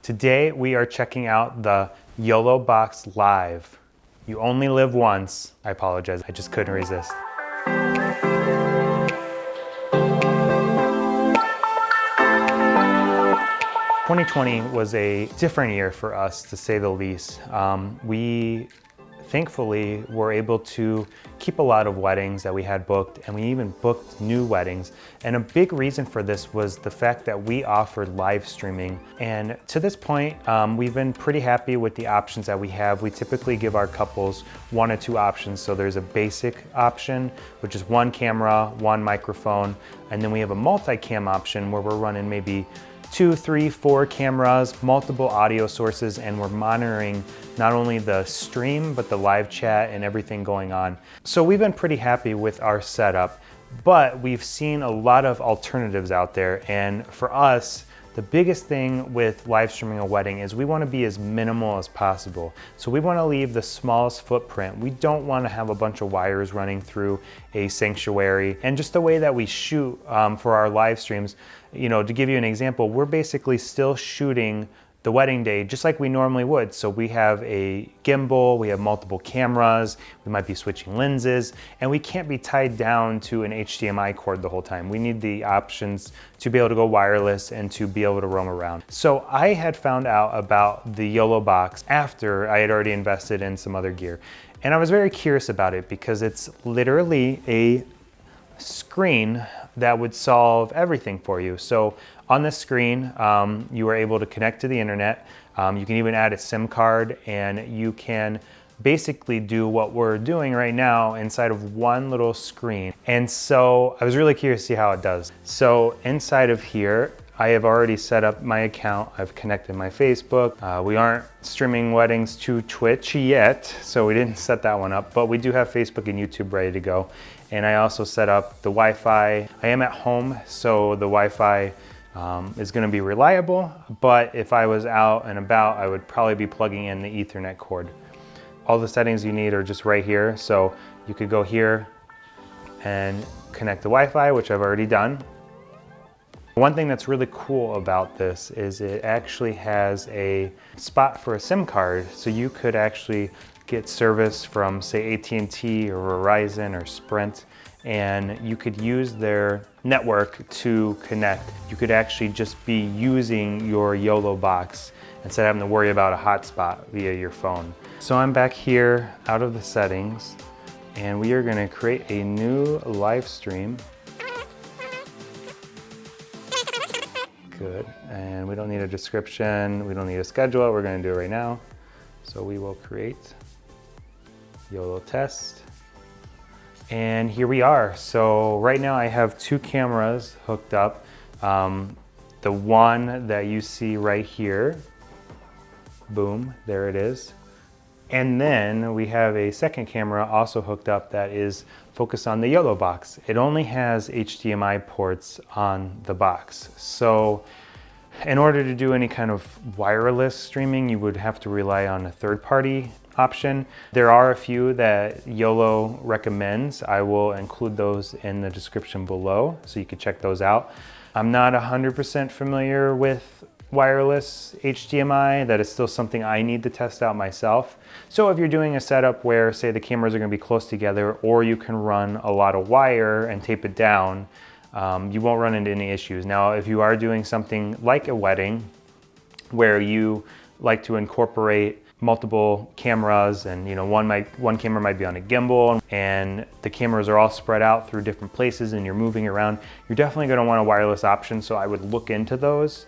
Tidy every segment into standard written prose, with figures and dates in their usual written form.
Today we are checking out the YoloBox Live. You only live once. I apologize, I just couldn't resist. 2020 was a different year for us, to say the least. We thankfully were able to keep a lot of weddings that we had booked, and we even booked new weddings. And a big reason for this was the fact that we offered live streaming. And to this point, we've been pretty happy with the options that we have. We typically give our couples 1 or 2 options. So there's a basic option, which is 1 camera, 1 microphone. And then we have a multi-cam option where we're running maybe 2, 3, 4 cameras, multiple audio sources, and we're monitoring not only the stream, but the live chat and everything going on. So we've been pretty happy with our setup, but we've seen a lot of alternatives out there. And for us, the biggest thing with live streaming a wedding is we want to be as minimal as possible. So we want to leave the smallest footprint. We don't want to have a bunch of wires running through a sanctuary. And just the way that we shoot for our live streams, you know, to give you an example, we're basically still shooting the wedding day just like we normally would. So we have a gimbal, we have multiple cameras, we might be switching lenses, and we can't be tied down to an HDMI cord the whole time. We need the options to be able to go wireless and to be able to roam around. So I had found out about the YoloBox after I had already invested in some other gear. And I was very curious about it because it's literally a screen that would solve everything for you. So on this screen, you are able to connect to the internet. You can even add a SIM card, and you can basically do what we're doing right now inside of one little screen. And so I was really curious to see how it does. So inside of here, I have already set up my account. I've connected my Facebook. We aren't streaming weddings to Twitch yet, so we didn't set that one up, but we do have Facebook and YouTube ready to go. And I also set up the Wi-Fi. I am at home, so the Wi-Fi is gonna be reliable, but if I was out and about, I would probably be plugging in the Ethernet cord. All the settings you need are just right here. So you could go here and connect the Wi-Fi, which I've already done. One thing that's really cool about this is it actually has a spot for a SIM card. So you could actually get service from, say, AT&T or Verizon or Sprint, and you could use their network to connect. You could actually just be using your YoloBox instead of having to worry about a hotspot via your phone. So I'm back here out of the settings, and we are gonna create a new live stream. Good, and we don't need a description, we don't need to schedule it, we're gonna do it right now. So we will create YOLO test. And here we are. So right now I have 2 cameras hooked up. The one that you see right here, boom, there it is. And then we have a second camera also hooked up that is focused on the YoloBox. It only has HDMI ports on the box. So in order to do any kind of wireless streaming, you would have to rely on a third-party option. There are a few that YOLO recommends. I will include those in the description below, so you can check those out. I'm not 100% familiar with wireless HDMI. That is still something I need to test out myself. So if you're doing a setup where, say, the cameras are gonna be close together, or you can run a lot of wire and tape it down, you won't run into any issues. Now, if you are doing something like a wedding where you like to incorporate multiple cameras, and you know, one camera might be on a gimbal, and the cameras are all spread out through different places and you're moving around, you're definitely gonna want a wireless option, so I would look into those.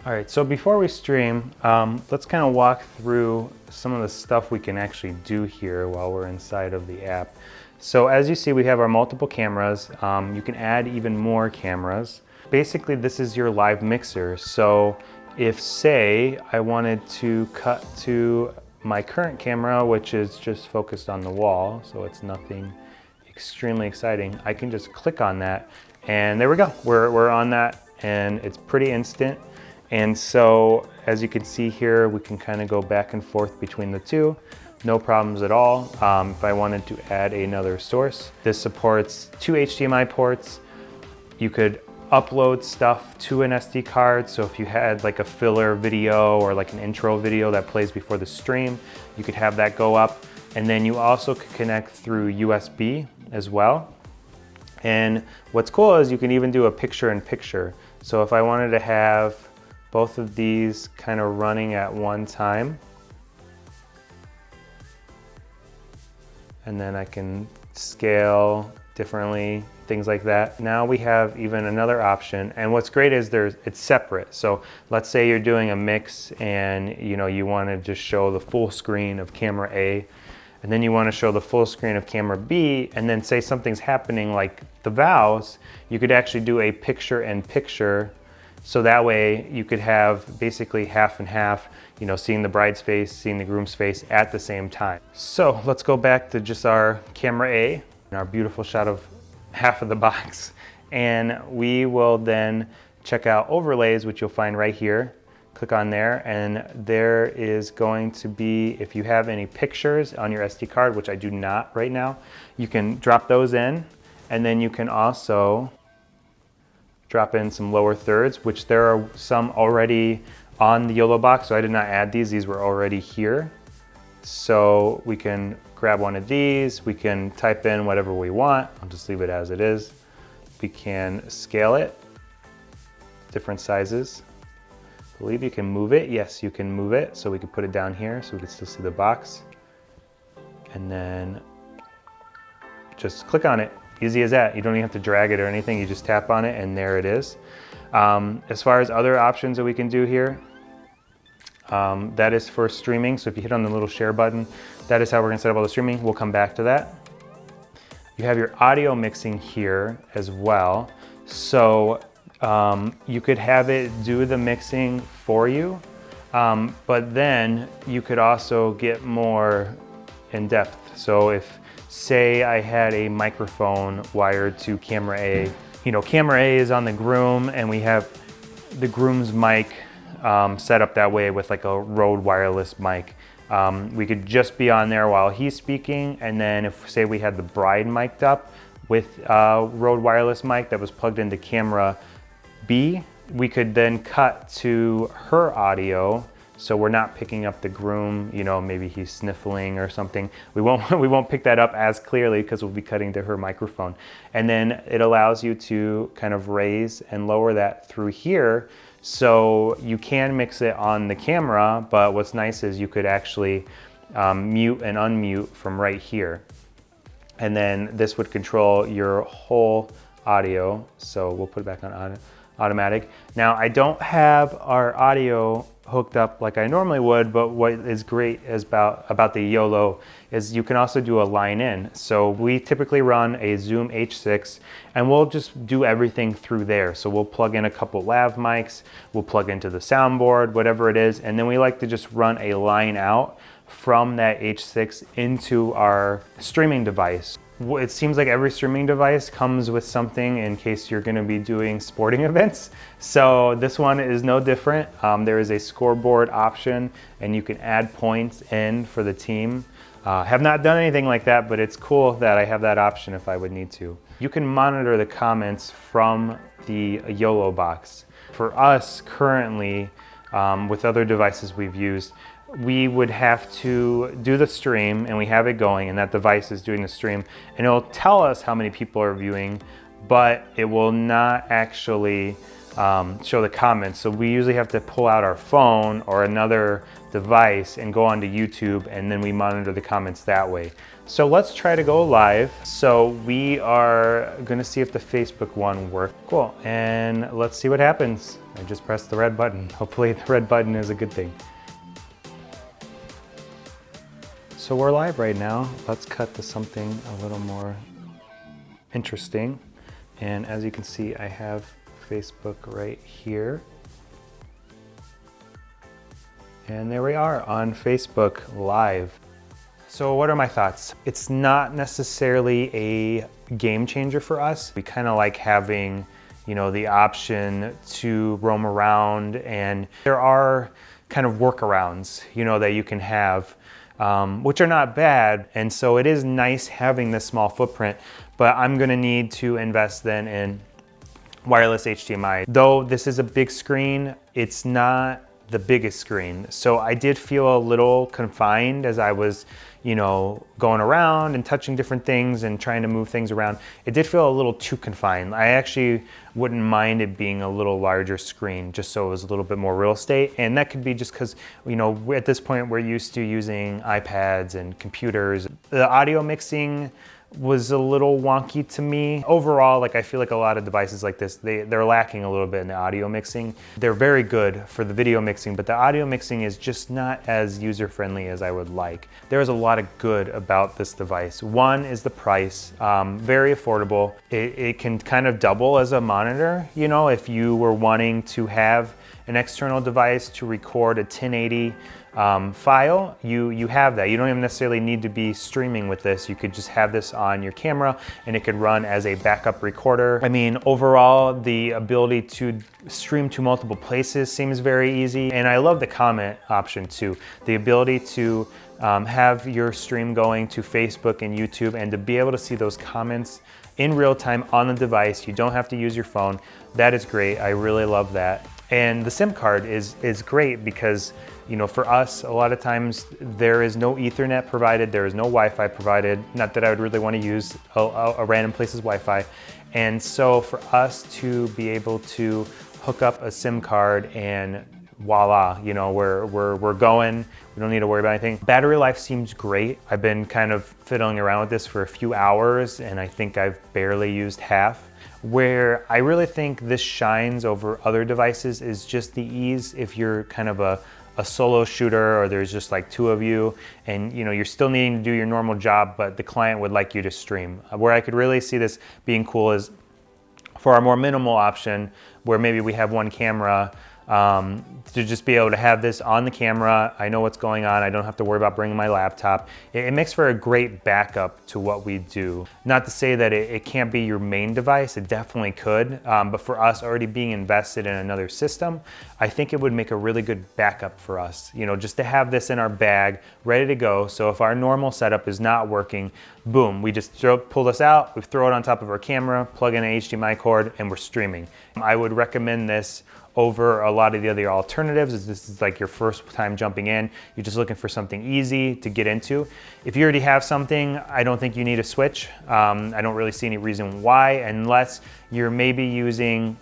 All right, so before we stream, let's kind of walk through some of the stuff we can actually do here while we're inside of the app. So as you see, we have our multiple cameras. You can add even more cameras. Basically, this is your live mixer. So if, say, I wanted to cut to my current camera, which is just focused on the wall, so it's nothing extremely exciting, I can just click on that, and there we go. We're on that, and it's pretty instant. And so, as you can see here, we can kind of go back and forth between the two. No problems at all. If I wanted to add another source, this supports 2 HDMI ports. You could upload stuff to an SD card. So if you had like a filler video or like an intro video that plays before the stream, you could have that go up. And then you also could connect through USB as well. And what's cool is you can even do a picture-in-picture. So if I wanted to have both of these kind of running at one time, and then I can scale differently, things like that. Now we have even another option, and what's great is it's separate. So let's say you're doing a mix and you want to just show the full screen of camera A, and then you want to show the full screen of camera B, and then say something's happening like the vows, you could actually do a picture-in-picture. So that way you could have basically half and half, seeing the bride's face, seeing the groom's face at the same time. So let's go back to just our camera A and our beautiful shot of half of the box. And we will then check out overlays, which you'll find right here. Click on there, and there is going to be, if you have any pictures on your SD card, which I do not right now, you can drop those in, and then you can also drop in some lower thirds, which there are some already on the YoloBox, so I did not add these were already here. So we can grab one of these, we can type in whatever we want, I'll just leave it as it is. We can scale it, different sizes. I believe you can move it. Yes, you can move it. So we could put it down here so we can still see the box. And then just click on it. Easy as that. You don't even have to drag it or anything. You just tap on it and there it is. As far as other options that we can do here, that is for streaming. So if you hit on the little share button, that is how we're gonna set up all the streaming. We'll come back to that. You have your audio mixing here as well. So you could have it do the mixing for you, but then you could also get more in depth. So if, say I had a microphone wired to camera A, camera A is on the groom and we have the groom's mic set up that way with like a Rode wireless mic. We could just be on there while he's speaking, and then if, say we had the bride mic'd up with Rode wireless mic that was plugged into camera B, we could then cut to her audio, so we're not picking up the groom, maybe he's sniffling or something. We won't pick that up as clearly because we'll be cutting to her microphone. And then it allows you to kind of raise and lower that through here, so you can mix it on the camera, but what's nice is you could actually mute and unmute from right here. And then this would control your whole audio, so we'll put it back on automatic. Now I don't have our audio hooked up like I normally would, but what is great is about the YOLO is you can also do a line in. So we typically run a Zoom H6 and we'll just do everything through there. So we'll plug in a couple lav mics, we'll plug into the soundboard, whatever it is, and then we like to just run a line out from that H6 into our streaming device. It seems like every streaming device comes with something in case you're gonna be doing sporting events. So this one is no different. There is a scoreboard option and you can add points in for the team. Have not done anything like that, but it's cool that I have that option if I would need to. You can monitor the comments from the YoloBox. For us currently, with other devices we've used, we would have to do the stream and we have it going and that device is doing the stream and it'll tell us how many people are viewing, but it will not actually show the comments. So we usually have to pull out our phone or another device and go onto YouTube, and then we monitor the comments that way. So let's try to go live. So we are gonna see if the Facebook one works. Cool, and let's see what happens. I just pressed the red button. Hopefully the red button is a good thing. So we're live right now. Let's cut to something a little more interesting. And as you can see, I have Facebook right here. And there we are on Facebook Live. So what are my thoughts? It's not necessarily a game changer for us. We kind of like having, the option to roam around, and there are kind of workarounds, that you can have. Which are not bad, and so it is nice having this small footprint, but I'm gonna need to invest then in wireless HDMI. Though this is a big screen, it's not the biggest screen. So I did feel a little confined as I was, you know, going around and touching different things and trying to move things around. It did feel a little too confined. I actually wouldn't mind it being a little larger screen just so it was a little bit more real estate. And that could be just because, you know, at this point we're used to using iPads and computers. The audio mixing was a little wonky to me. Overall, like I feel like a lot of devices like this, they're lacking a little bit in the audio mixing. They're very good for the video mixing, but the audio mixing is just not as user-friendly as I would like. There's a lot of good about this device. One is the price, very affordable. It can kind of double as a monitor, you know, if you were wanting to have an external device to record a 1080 file, you have that. You don't even necessarily need to be streaming with this. You could just have this on your camera and it could run as a backup recorder. I mean, overall, the ability to stream to multiple places seems very easy. And I love the comment option too. The ability to have your stream going to Facebook and YouTube and to be able to see those comments in real time on the device. You don't have to use your phone. That is great. I really love that. And the SIM card is great because, you know, for us, a lot of times there is no Ethernet provided, there is no Wi-Fi provided. Not that I would really want to use a random place's Wi-Fi. And so for us to be able to hook up a SIM card and voila, you know, we're going, we don't need to worry about anything. Battery life seems great. I've been kind of fiddling around with this for a few hours and I think I've barely used half. Where I really think this shines over other devices is just the ease if you're kind of a solo shooter or there's just like two of you and you know you're still needing to do your normal job but the client would like you to stream. Where I could really see this being cool is for our more minimal option where maybe we have one camera, to just be able to have this on the camera. I know what's going on. I don't have to worry about bringing my laptop. It makes for a great backup to what we do. Not to say that it can't be your main device. It definitely could. But for us already being invested in another system, I think it would make a really good backup for us. You know, just to have this in our bag, ready to go. So if our normal setup is not working, boom, we just pull this out, we throw it on top of our camera, plug in an HDMI cord, and we're streaming. I would recommend this over a lot of the other alternatives. This is like your first time jumping in. You're just looking for something easy to get into. If you already have something, I don't think you need a switch. I don't really see any reason why, unless you're maybe using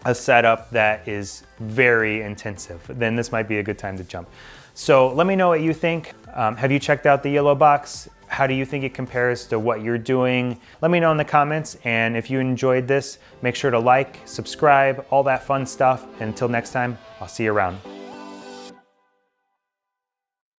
a setup that is very intensive. Then this might be a good time to jump. So let me know what you think. Have you checked out the YoloBox? How do you think it compares to what you're doing? Let me know in the comments, and if you enjoyed this, make sure to like, subscribe, all that fun stuff. And until next time, I'll see you around.